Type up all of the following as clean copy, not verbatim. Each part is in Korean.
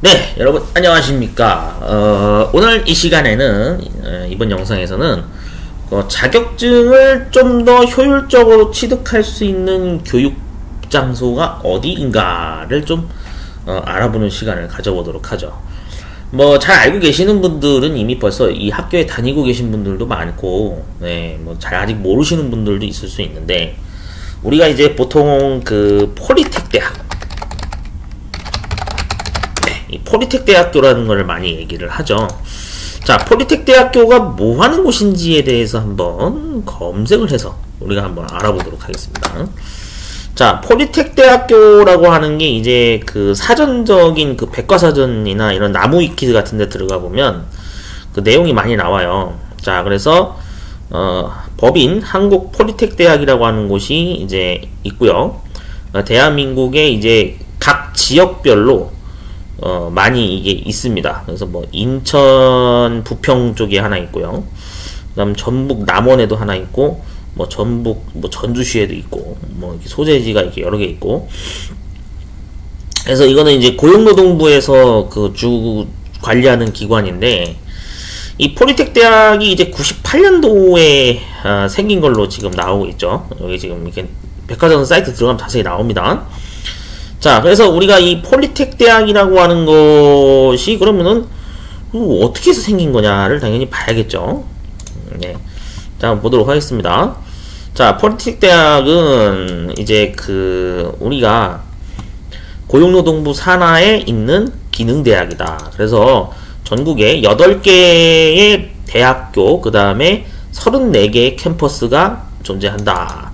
네, 여러분 안녕하십니까. 오늘 이 시간에는 이번 영상에서는 자격증을 좀 더 효율적으로 취득할 수 있는 교육 장소가 어디인가를 좀 알아보는 시간을 가져보도록 하죠. 뭐 잘 알고 계시는 분들은 이미 벌써 이 학교에 다니고 계신 분들도 많고, 네, 뭐 잘 아직 모르시는 분들도 있을 수 있는데, 우리가 이제 보통 그 폴리텍 대학, 이 폴리텍 대학교라는 걸 많이 얘기를 하죠. 자, 폴리텍 대학교가 뭐 하는 곳인지에 대해서 한번 검색을 해서 우리가 한번 알아보도록 하겠습니다. 자, 폴리텍 대학교라고 하는 게 이제 그 사전적인 그 백과사전이나 이런 나무위키 같은 데 들어가 보면 그 내용이 많이 나와요. 자, 그래서 법인 한국 폴리텍 대학이라고 하는 곳이 이제 있고요. 대한민국의 이제 각 지역별로 많이 이게 있습니다. 그래서 뭐 인천 부평 쪽에 하나 있고요. 그다음 전북 남원에도 하나 있고, 뭐 전북 뭐 전주시에도 있고, 뭐 이렇게 소재지가 이렇게 여러 개 있고. 그래서 이거는 이제 고용노동부에서 그 주 관리하는 기관인데, 이 폴리텍 대학이 이제 98년도에 생긴 걸로 지금 나오고 있죠. 여기 지금 이렇게 백화점 사이트 들어가면 자세히 나옵니다. 자, 그래서 우리가 이 폴리텍 대학이라고 하는 것이 그러면은 어떻게 해서 생긴 거냐를 당연히 봐야겠죠. 네. 자, 한번 보도록 하겠습니다. 자, 폴리텍 대학은 이제 그 우리가 고용노동부 산하에 있는 기능대학이다. 그래서 전국에 8개의 대학교, 그 다음에 34개의 캠퍼스가 존재한다.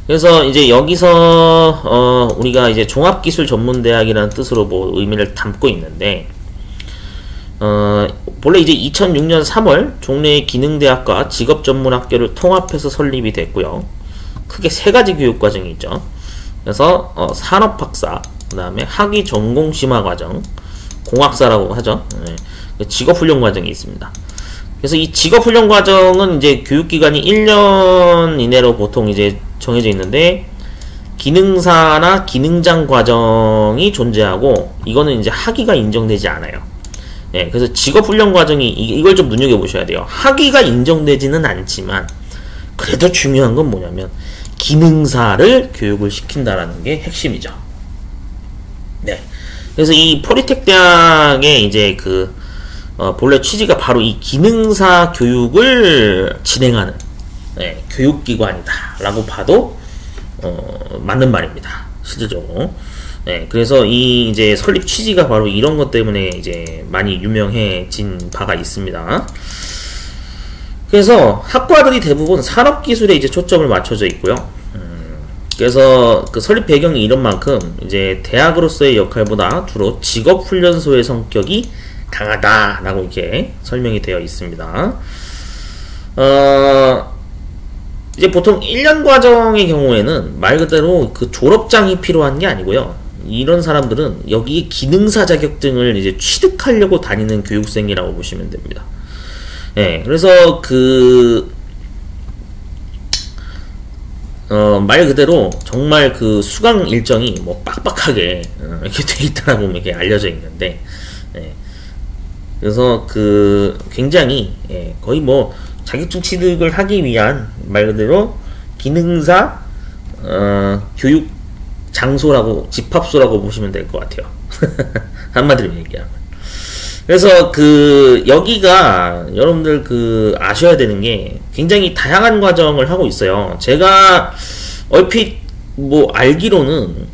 그래서 이제 여기서 우리가 이제 종합기술전문대학이라는 뜻으로 뭐 의미를 담고 있는데, 본래 이제 2006년 3월 종래의 기능대학과 직업전문학교를 통합해서 설립이 됐고요. 크게 3가지 교육과정이 있죠. 그래서 산업학사, 그 다음에 학위전공심화과정, 공학사라고 하죠. 네. 직업훈련과정이 있습니다. 그래서 이 직업훈련과정은 이제 교육기간이 1년 이내로 보통 이제 정해져 있는데, 기능사나 기능장 과정이 존재하고, 이거는 이제 학위가 인정되지 않아요. 네, 그래서 직업훈련 과정이 이걸 좀 눈여겨보셔야 돼요. 학위가 인정되지는 않지만 그래도 중요한 건 뭐냐면 기능사를 교육을 시킨다라는 게 핵심이죠. 네, 그래서 이 폴리텍 대학의 이제 그 본래 취지가 바로 이 기능사 교육을 진행하는, 네, 교육기관이다라고 봐도 맞는 말입니다. 실질적으로. 네, 그래서 이 이제 설립 취지가 바로 이런 것 때문에 이제 많이 유명해진 바가 있습니다. 그래서 학과들이 대부분 산업기술에 이제 초점을 맞춰져 있고요. 그래서 그 설립 배경이 이런 만큼 이제 대학으로서의 역할보다 주로 직업훈련소의 성격이 강하다라고 이렇게 설명이 되어 있습니다. 이제 보통 1년 과정의 경우에는 말 그대로 그 졸업장이 필요한 게 아니고요. 이런 사람들은 여기에 기능사 자격증을 이제 취득하려고 다니는 교육생이라고 보시면 됩니다. 예, 그래서 말 그대로 정말 그 수강 일정이 뭐 빡빡하게 이렇게 돼 있다라고 이렇게 알려져 있는데, 예, 그래서 그 굉장히, 예, 거의 뭐 자격증 취득을 하기 위한 말 그대로 기능사 교육 장소라고, 집합소라고 보시면 될 것 같아요. 한마디로 얘기하면. 그래서 그 여기가 여러분들 그 아셔야 되는 게 굉장히 다양한 과정을 하고 있어요. 제가 얼핏 뭐 알기로는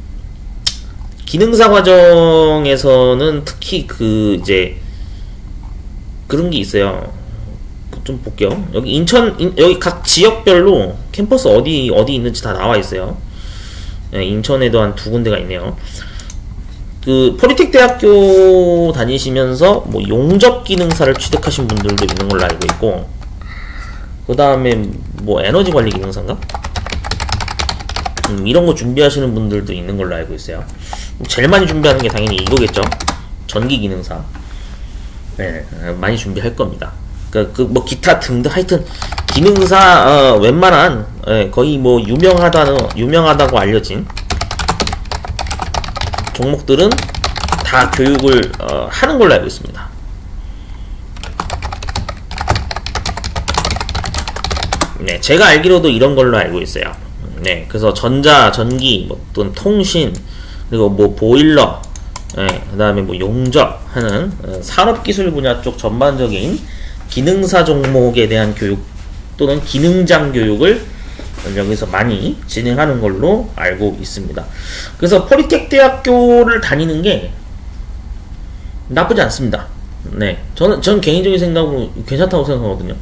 기능사 과정에서는 특히 그 이제 그런 게 있어요. 좀 볼게요. 여기 여기 각 지역별로 캠퍼스 어디 있는지 다 나와 있어요. 네, 인천에도 한 2군데가 있네요. 그 폴리텍 대학교 다니시면서 뭐 용접 기능사를 취득하신 분들도 있는 걸로 알고 있고, 그 다음에 뭐 에너지 관리 기능사인가? 이런 거 준비하시는 분들도 있는 걸로 알고 있어요. 제일 많이 준비하는 게 당연히 이거겠죠. 전기 기능사. 네, 많이 준비할 겁니다. 뭐 기타 등등 하여튼 기능사 웬만한, 예, 거의 뭐 유명하다고 알려진 종목들은 다 다 교육을 하는 걸로 알고 있습니다. 네, 제가 알기로도 이런 걸로 알고 있어요. 네, 그래서 전자, 전기, 뭐 또는 통신, 그리고 뭐 보일러, 네, 그 다음에 뭐 용접 하는 산업기술 분야 쪽 전반적인 기능사 종목에 대한 교육 또는 기능장 교육을 여기서 많이 진행하는 걸로 알고 있습니다. 그래서 포리텍 대학교를 다니는 게 나쁘지 않습니다. 네, 전 개인적인 생각으로 괜찮다고 생각하거든요.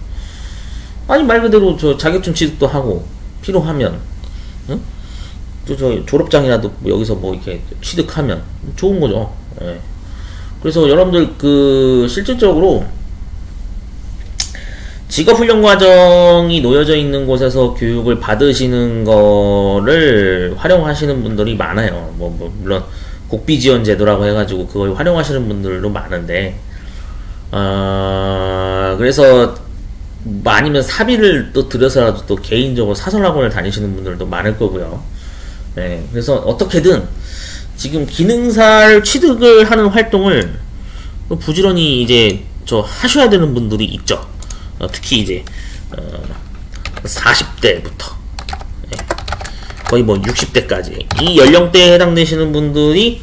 아니, 말 그대로 저 자격증 취득도 하고 필요하면, 응? 저 졸업장이라도 여기서 뭐 이렇게 취득하면 좋은 거죠. 네. 그래서 여러분들 실질적으로 직업훈련 과정이 놓여져 있는 곳에서 교육을 받으시는 거를 활용하시는 분들이 많아요. 물론 국비지원 제도라고 해가지고 그걸 활용하시는 분들도 많은데, 그래서 아니면 사비를 또 들여서라도 또 개인적으로 사설학원을 다니시는 분들도 많을 거고요. 네, 그래서 어떻게든 지금 기능사를 취득을 하는 활동을 부지런히 이제 하셔야 되는 분들이 있죠. 특히 이제 40대부터 거의 뭐 60대까지 이 연령대에 해당되시는 분들이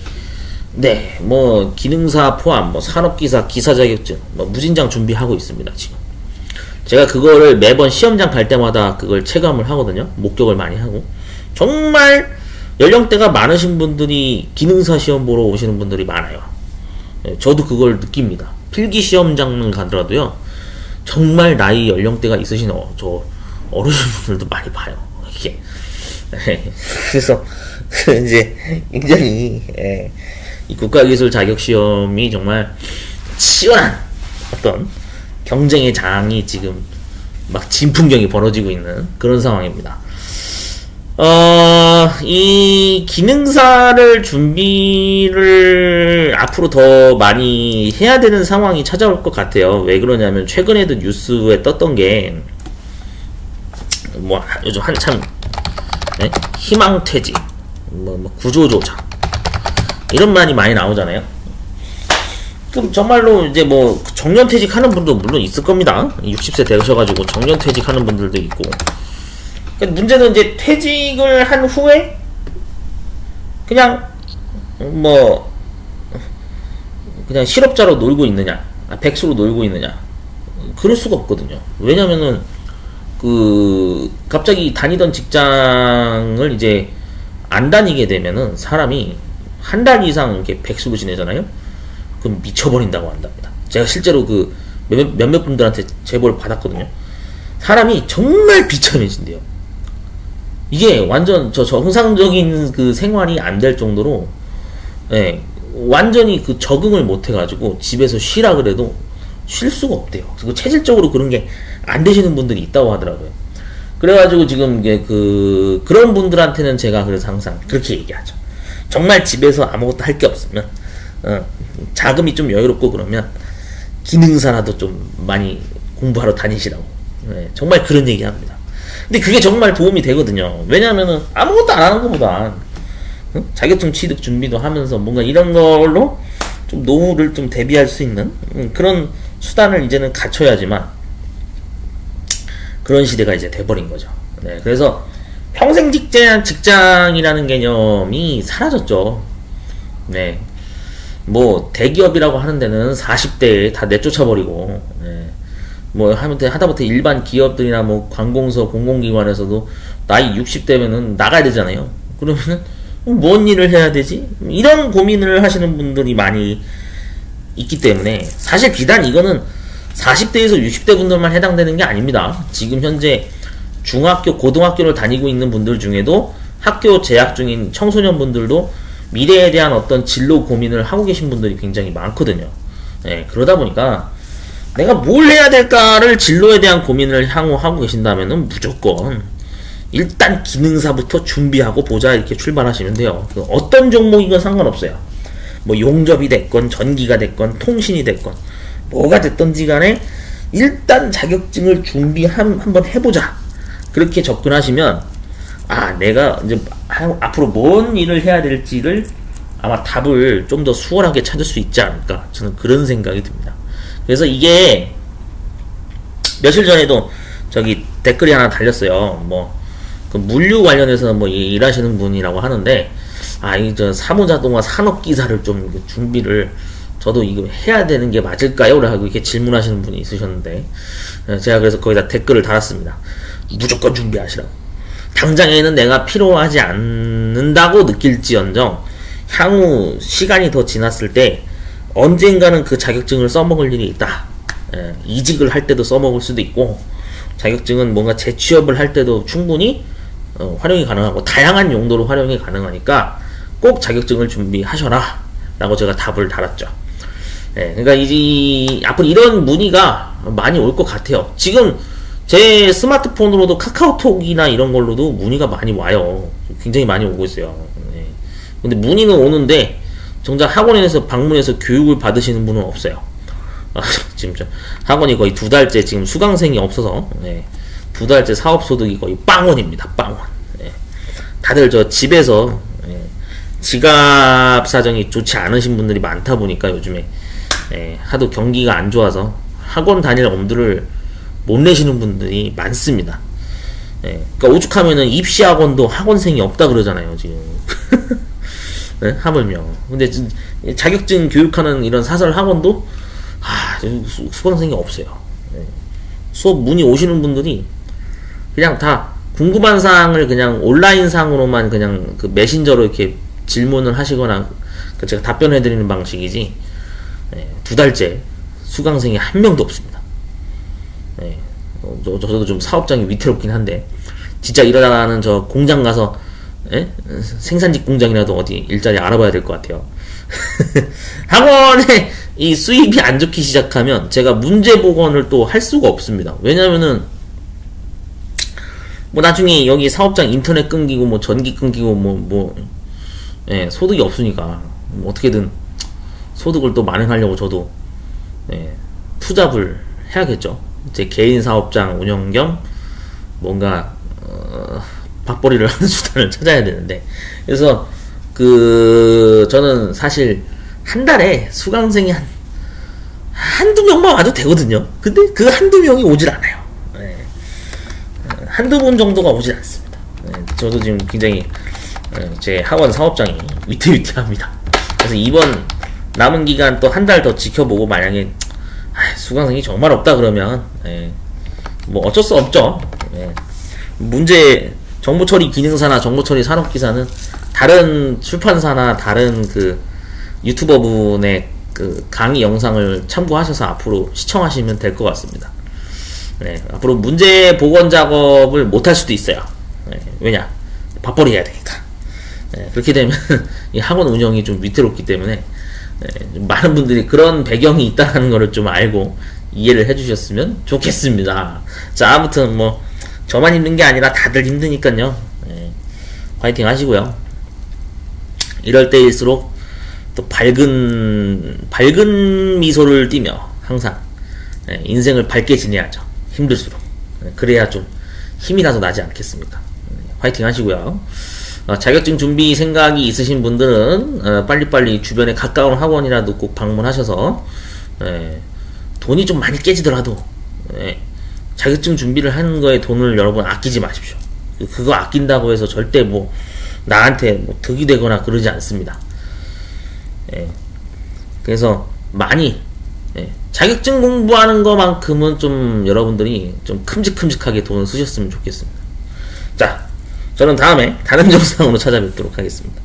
네, 뭐 기능사 포함 뭐 산업기사, 기사 자격증, 뭐 무진장 준비하고 있습니다. 지금 제가 그거를 매번 시험장 갈 때마다 그걸 체감을 하거든요. 목격을 많이 하고 정말 연령대가 많으신 분들이 기능사 시험 보러 오시는 분들이 많아요. 저도 그걸 느낍니다. 필기 시험장만 가더라도요, 정말 나이 연령대가 있으신 저 어르신분들도 많이 봐요. 이게 그래서 이제 굉장히 이 국가기술 자격시험이 정말 치열한 어떤 경쟁의 장이 지금 막 진풍경이 벌어지고 있는 그런 상황입니다. 이 기능사를 준비를 앞으로 더 많이 해야 되는 상황이 찾아올 것 같아요. 왜 그러냐면 최근에도 뉴스에 떴던 게 뭐 요즘 한참 희망퇴직, 뭐 구조조정 이런 말이 많이 나오잖아요. 그럼 정말로 이제 뭐 정년퇴직 하는 분도 물론 있을 겁니다. 60세 되셔가지고 정년퇴직 하는 분들도 있고. 문제는 이제 퇴직을 한 후에 그냥 뭐 그냥 실업자로 놀고 있느냐, 백수로 놀고 있느냐, 그럴 수가 없거든요. 왜냐면은 갑자기 다니던 직장을 이제 안 다니게 되면은 사람이 한 달 이상 이렇게 백수로 지내잖아요. 그럼 미쳐버린다고 한답니다. 제가 실제로 몇몇 분들한테 제보를 받았거든요. 사람이 정말 비참해진대요. 이게 완전 정상적인 생활이 안 될 정도로, 완전히 적응을 못 해가지고 집에서 쉬라 그래도 쉴 수가 없대요. 그리고 체질적으로 그런 게 안 되시는 분들이 있다고 하더라고요. 그래가지고 지금 이게 그런 분들한테는 제가 그래서 항상 그렇게 얘기하죠. 정말 집에서 아무것도 할 게 없으면, 자금이 좀 여유롭고 그러면 기능사라도 좀 많이 공부하러 다니시라고. 정말 그런 얘기 합니다. 근데 그게 정말 도움이 되거든요. 왜냐면은 아무것도 안 하는 것보다 자격증 취득 준비도 하면서 뭔가 이런 걸로 좀 노후를 좀 대비할 수 있는 그런 수단을 이제는 갖춰야지만 그런 시대가 이제 돼버린 거죠. 네, 그래서 평생 직장이라는 개념이 사라졌죠. 네, 뭐 대기업이라고 하는 데는 40대에 다 내쫓아버리고, 뭐 하다못해 일반 기업들이나 뭐 관공서 공공기관에서도 나이 60대면은 나가야 되잖아요. 그러면은 뭔 일을 해야 되지? 이런 고민을 하시는 분들이 많이 있기 때문에 사실 비단 이거는 40대에서 60대 분들만 해당되는 게 아닙니다. 지금 현재 중학교, 고등학교를 다니고 있는 분들 중에도 학교 재학 중인 청소년 분들도 미래에 대한 어떤 진로 고민을 하고 계신 분들이 굉장히 많거든요. 그러다 보니까 내가 뭘 해야 될까를 진로에 대한 고민을 향후 하고 계신다면은 무조건 일단 기능사부터 준비하고 보자 이렇게 출발하시면 돼요. 어떤 종목이건 상관없어요. 뭐 용접이 됐건 전기가 됐건 통신이 됐건 뭐가 됐던지 간에 일단 자격증을 한번 해보자 그렇게 접근하시면 내가 이제 앞으로 뭔 일을 해야 될지를 아마 답을 좀 더 수월하게 찾을 수 있지 않을까, 저는 그런 생각이 듭니다. 그래서 이게 며칠 전에도 저기 댓글이 하나 달렸어요. 뭐 그 물류 관련해서 뭐 일하시는 분이라고 하는데, 이 저 사무자동화 산업기사를 좀 준비를 저도 이거 해야 되는 게 맞을까요? 라고 이렇게 질문하시는 분이 있으셨는데, 제가 그래서 거기다 댓글을 달았습니다. 무조건 준비하시라고. 당장에는 내가 필요하지 않는다고 느낄지언정 향후 시간이 더 지났을 때 언젠가는 그 자격증을 써먹을 일이 있다. 이직을 할 때도 써먹을 수도 있고, 자격증은 뭔가 재취업을 할 때도 충분히 활용이 가능하고 다양한 용도로 활용이 가능하니까 꼭 자격증을 준비하셔라 라고 제가 답을 달았죠. 그러니까 앞으로 이런 문의가 많이 올 것 같아요. 지금 제 스마트폰으로도 카카오톡이나 이런 걸로도 문의가 많이 와요. 굉장히 많이 오고 있어요. 근데 문의는 오는데 정작 학원에서 방문해서 교육을 받으시는 분은 없어요. 지금 학원이 거의 2달째 지금 수강생이 없어서 2달째 사업소득이 거의 빵원입니다. 빵원. 다들 저 집에서 지갑 사정이 좋지 않으신 분들이 많다 보니까 요즘에 하도 경기가 안 좋아서 학원 다닐 엄두를 못 내시는 분들이 많습니다. 그러니까 오죽하면은 입시학원도 학원생이 없다 그러잖아요, 지금. 하물며. 근데 자격증 교육하는 이런 사설 학원도 수강생이 없어요. 수업 문의 오시는 분들이 그냥 다 궁금한 사항을 그냥 온라인 상으로만 그냥 그 메신저로 이렇게 질문을 하시거나 제가 답변해드리는 방식이지, 2달째 수강생이 한 명도 없습니다. 저도 좀 사업장이 위태롭긴 한데, 진짜 일하는 저 공장 가서 생산직 공장이라도 어디 일자리 알아봐야 될 것 같아요. 학원에 이 수입이 안 좋기 시작하면 제가 문제 복원을 또 할 수가 없습니다. 왜냐면은 뭐 나중에 여기 사업장 인터넷 끊기고 뭐 전기 끊기고 소득이 없으니까 뭐 어떻게든 소득을 또 만회하려고 저도 투잡을 해야겠죠. 제 개인 사업장 운영 겸 뭔가 밥벌이를 하는 수단을 찾아야 되는데, 그래서 저는 사실 한 달에 수강생이 한두 명만 와도 되거든요. 근데 그 한두 명이 오질 않아요. 한두 분 정도가 오질 않습니다. 저도 지금 굉장히 제 학원 사업장이 위태위태합니다. 그래서 이번 남은 기간 또 한 달 더 지켜보고, 만약에 수강생이 정말 없다 그러면 뭐 어쩔 수 없죠. 문제 정보처리 기능사나 정보처리 산업기사는 다른 출판사나 다른 그 유튜버분의 그 강의 영상을 참고하셔서 앞으로 시청하시면 될 것 같습니다. 앞으로 문제 복원 작업을 못할 수도 있어요. 왜냐? 밥벌이 해야 되니까. 그렇게 되면 이 학원 운영이 좀 위태롭기 때문에 많은 분들이 그런 배경이 있다는 것을 좀 알고 이해를 해주셨으면 좋겠습니다. 자, 아무튼 뭐 저만 힘든 게 아니라 다들 힘드니까요. 파이팅 하시고요. 이럴 때일수록 또 밝은 미소를 띠며 항상 인생을 밝게 지내야죠. 힘들수록. 그래야 좀 힘이 나서 나지 않겠습니까? 파이팅 하시고요. 자격증 준비 생각이 있으신 분들은 빨리빨리 주변에 가까운 학원이라도 꼭 방문하셔서 돈이 좀 많이 깨지더라도 자격증 준비를 하는 거에 돈을 여러분 아끼지 마십시오. 그거 아낀다고 해서 절대 뭐 나한테 뭐 득이 되거나 그러지 않습니다. 그래서 많이 자격증 공부하는 것만큼은 좀 여러분들이 좀 큼직큼직하게 돈을 쓰셨으면 좋겠습니다. 자, 저는 다음에 다른 영상으로 찾아뵙도록 하겠습니다.